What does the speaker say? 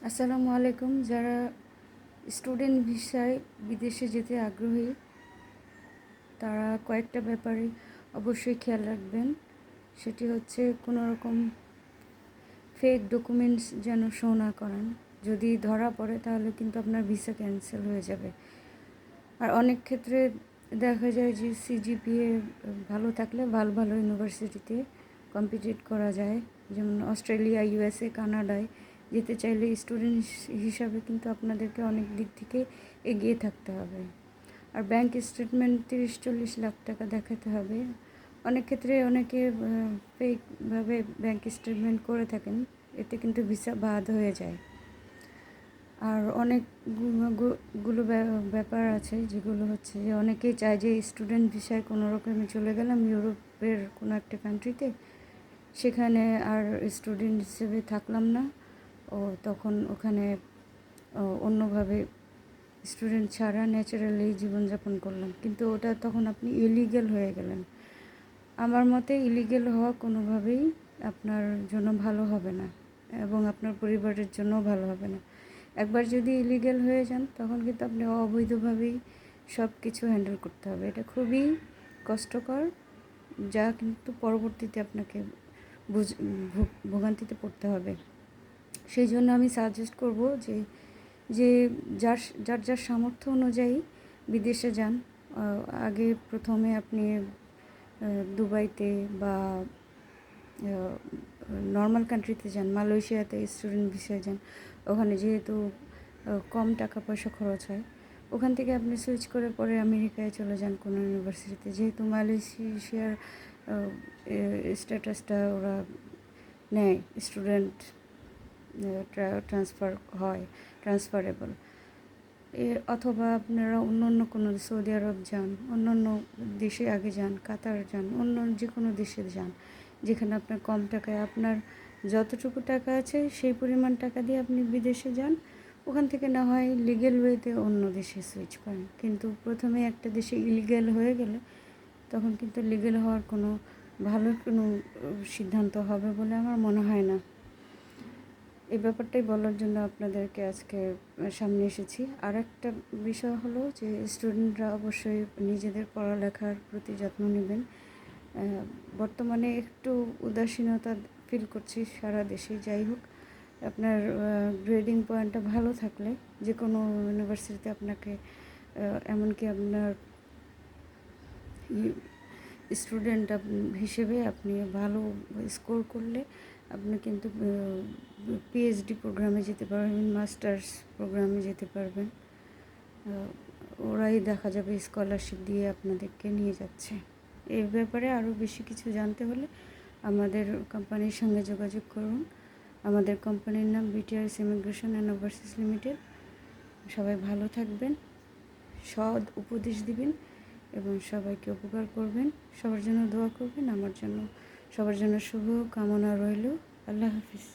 আসসালামু আলাইকুম। যারা স্টুডেন্ট ভিসায় বিদেশে যেতে আগ্রহী তারা কয়েকটা ব্যাপারে অবশ্যই খেয়াল রাখবেন। সেটি হচ্ছে কোনো রকম ফেক ডকুমেন্টস যেন শো না করেন। যদি ধরা পড়ে তাহলে কিন্তু আপনার ভিসা ক্যান্সেল হয়ে যাবে। আর অনেক ক্ষেত্রে দেখা যায় যে সিজিপিএ ভালো থাকলে ভালো ভালো ইউনিভার্সিটিতে কম্পিটিট করা যায়, যেমন অস্ট্রেলিয়া, ইউএসএ, কানাডায় যেতে চাইলে স্টুডেন্ট হিসাবে কিন্তু আপনাদেরকে অনেক দিক থেকে এগিয়ে থাকতে হবে। আর ব্যাংক স্টেটমেন্ট 30-40 লাখ টাকা দেখাতে হবে। অনেক ক্ষেত্রে অনেকে ফেকভাবে ব্যাংক স্টেটমেন্ট করে থাকেন, এতে কিন্তু ভিসা বাদ হয়ে যায়। আর অনেকগুলো ব্যাপার আছে যেগুলো হচ্ছে যে অনেকেই চায় যে স্টুডেন্ট ভিসায় কোনো রকমে চলে গেলাম ইউরোপের কোনো একটা কান্ট্রিতে, সেখানে আর স্টুডেন্ট হিসেবে থাকলাম না, তখন ওখানে অন্যভাবে স্টুডেন্ট ছাড়া ন্যাচারালি জীবনযাপন করলাম, কিন্তু ওটা তখন আপনি ইলিগ্যাল হয়ে গেলেন। আমার মতে ইলিগ্যাল হওয়া কোনোভাবেই আপনার জন্য ভালো হবে না এবং আপনার পরিবারের জন্যও ভালো হবে না। একবার যদি ইলিগ্যাল হয়ে যান তখন কিন্তু আপনি অবৈধভাবেই সব কিছু হ্যান্ডেল করতে হবে। এটা খুবই কষ্টকর, যা কিন্তু পরবর্তীতে আপনাকে ভোগান্তিতে পড়তে হবে। সেই জন্য আমি সাজেস্ট করব যে যে যার যার যার সামর্থ্য অনুযায়ী বিদেশে যান। আগে প্রথমে আপনি দুবাইতে বা নর্মাল কান্ট্রিতে যান, মালয়েশিয়াতে স্টুডেন্ট ভিসায় যান। ওখানে যেহেতু কম টাকা পয়সা খরচ হয়, ওখান থেকে আপনি সুইচ করে পরে আমেরিকায় চলে যান কোনো ইউনিভার্সিটিতে। যেহেতু মালয়েশিয়ার স্ট্যাটাসটা ওরা নেয়, স্টুডেন্ট ট্রান্সফার হয়, ট্রান্সফারেবল। অথবা আপনারা অন্য কোনো সৌদি আরব যান, অন্য দেশে আগে যান, কাতার যান, অন্য যে কোনো দেশে যান যেখানে আপনার কম টাকায় আপনার যতটুকু টাকা আছে সেই পরিমাণ টাকা দিয়ে আপনি বিদেশে যান। ওখান থেকে না হয় লিগ্যাল ওয়েতে অন্য দেশে সুইচ করেন, কিন্তু প্রথমে একটা দেশে ইলিগ্যাল হয়ে গেলে তখন কিন্তু লিগ্যাল হওয়ার কোনো ভালো কোনো সিদ্ধান্ত হবে বলে আমার মনে হয় না। এই ব্যাপারটাই বলার জন্য আপনাদেরকে আজকে সামনে এসেছি। আর একটা বিষয় হলো যে স্টুডেন্টরা অবশ্যই নিজেদের পড়ালেখার প্রতি যত্ন নেবেন। বর্তমানে একটু উদাসীনতা ফিল করছি সারা দেশে। যাই হোক, আপনার গ্রেডিং পয়েন্টটা ভালো থাকলে যে কোনো ইউনিভার্সিটিতে আপনাকে এমনকি আপনার স্টুডেন্ট হিসেবে আপনি ভালো স্কোর করলে আপনি কিন্তু পিএইচডি প্রোগ্রামে যেতে পারবেন, মাস্টার্স প্রোগ্রামে যেতে পারবেন। ওরাই দেখা যাবে স্কলারশিপ দিয়ে আপনাদেরকে নিয়ে যাচ্ছে। এই ব্যাপারে আরও বেশি কিছু জানতে হলে আমাদের কোম্পানির সঙ্গে যোগাযোগ করুন। আমাদের কোম্পানির নাম বিটিআরএস ইমিগ্রেশন অ্যান্ড ওভারসিজ লিমিটেড। সবাই ভালো থাকবেন, সৎ উপদেশ দিবেন এবং সবাইকে উপকার করবেন। সবার জন্য দোয়া করবেন, আমার জন্য, সবার জন্য শুভ কামনা রইল। আল্লাহ হাফিজ।